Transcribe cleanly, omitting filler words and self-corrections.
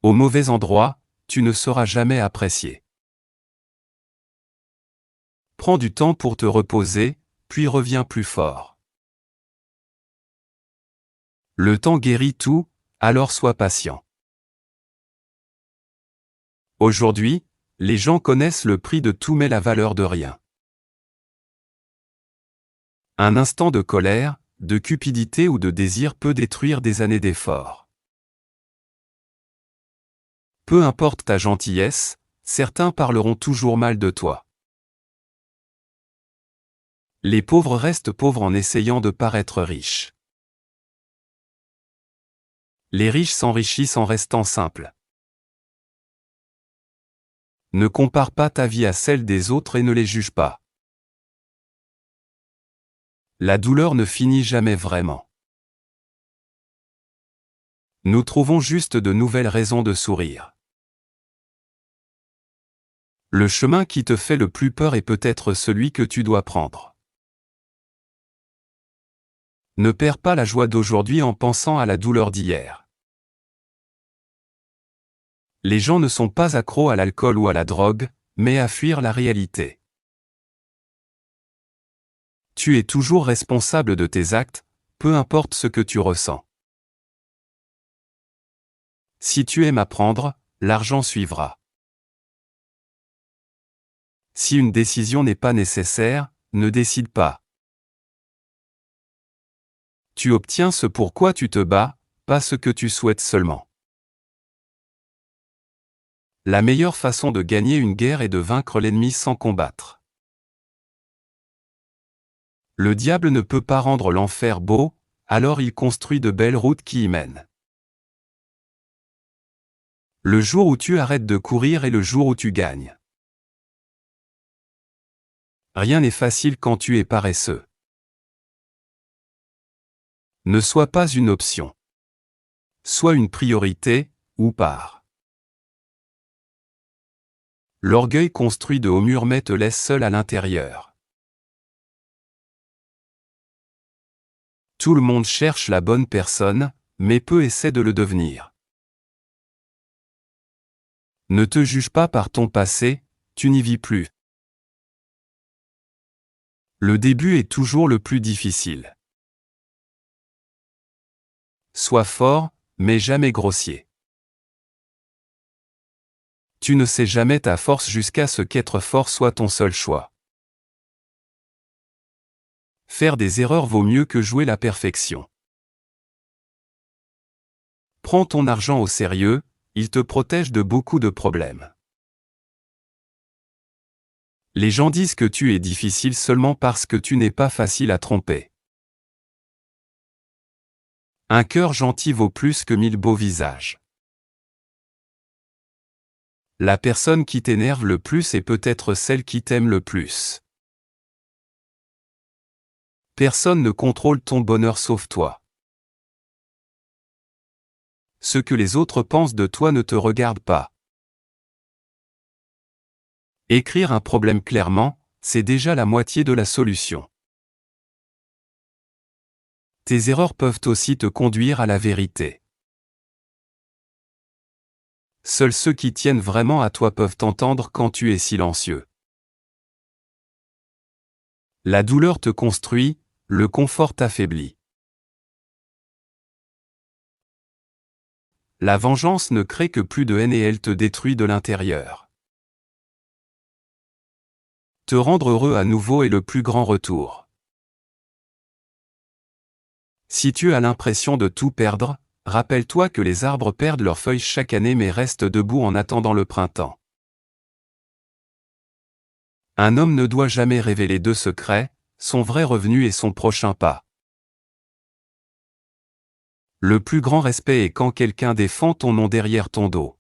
Au mauvais endroit, tu ne seras jamais apprécié. Prends du temps pour te reposer, puis reviens plus fort. Le temps guérit tout, alors sois patient. Aujourd'hui, les gens connaissent le prix de tout mais la valeur de rien. Un instant de colère, de cupidité ou de désir peut détruire des années d'efforts. Peu importe ta gentillesse, certains parleront toujours mal de toi. Les pauvres restent pauvres en essayant de paraître riches. Les riches s'enrichissent en restant simples. Ne compare pas ta vie à celle des autres et ne les juge pas. La douleur ne finit jamais vraiment. Nous trouvons juste de nouvelles raisons de sourire. Le chemin qui te fait le plus peur est peut-être celui que tu dois prendre. Ne perds pas la joie d'aujourd'hui en pensant à la douleur d'hier. Les gens ne sont pas accros à l'alcool ou à la drogue, mais à fuir la réalité. Tu es toujours responsable de tes actes, peu importe ce que tu ressens. Si tu aimes apprendre, l'argent suivra. Si une décision n'est pas nécessaire, ne décide pas. Tu obtiens ce pourquoi tu te bats, pas ce que tu souhaites seulement. La meilleure façon de gagner une guerre est de vaincre l'ennemi sans combattre. Le diable ne peut pas rendre l'enfer beau, alors il construit de belles routes qui y mènent. Le jour où tu arrêtes de courir est le jour où tu gagnes. Rien n'est facile quand tu es paresseux. Ne sois pas une option. Sois une priorité, ou pars. L'orgueil construit de hauts murs mais te laisse seul à l'intérieur. Tout le monde cherche la bonne personne, mais peu essaient de le devenir. Ne te juge pas par ton passé, tu n'y vis plus. Le début est toujours le plus difficile. Sois fort, mais jamais grossier. Tu ne sais jamais ta force jusqu'à ce qu'être fort soit ton seul choix. Faire des erreurs vaut mieux que jouer la perfection. Prends ton argent au sérieux, il te protège de beaucoup de problèmes. Les gens disent que tu es difficile seulement parce que tu n'es pas facile à tromper. Un cœur gentil vaut plus que 1000 beaux visages. La personne qui t'énerve le plus est peut-être celle qui t'aime le plus. Personne ne contrôle ton bonheur sauf toi. Ce que les autres pensent de toi ne te regarde pas. Écrire un problème clairement, c'est déjà la moitié de la solution. Tes erreurs peuvent aussi te conduire à la vérité. Seuls ceux qui tiennent vraiment à toi peuvent t'entendre quand tu es silencieux. La douleur te construit, le confort t'affaiblit. La vengeance ne crée que plus de haine et elle te détruit de l'intérieur. Te rendre heureux à nouveau est le plus grand retour. Si tu as l'impression de tout perdre, rappelle-toi que les arbres perdent leurs feuilles chaque année mais restent debout en attendant le printemps. Un homme ne doit jamais révéler deux secrets, son vrai revenu et son prochain pas. Le plus grand respect est quand quelqu'un défend ton nom derrière ton dos.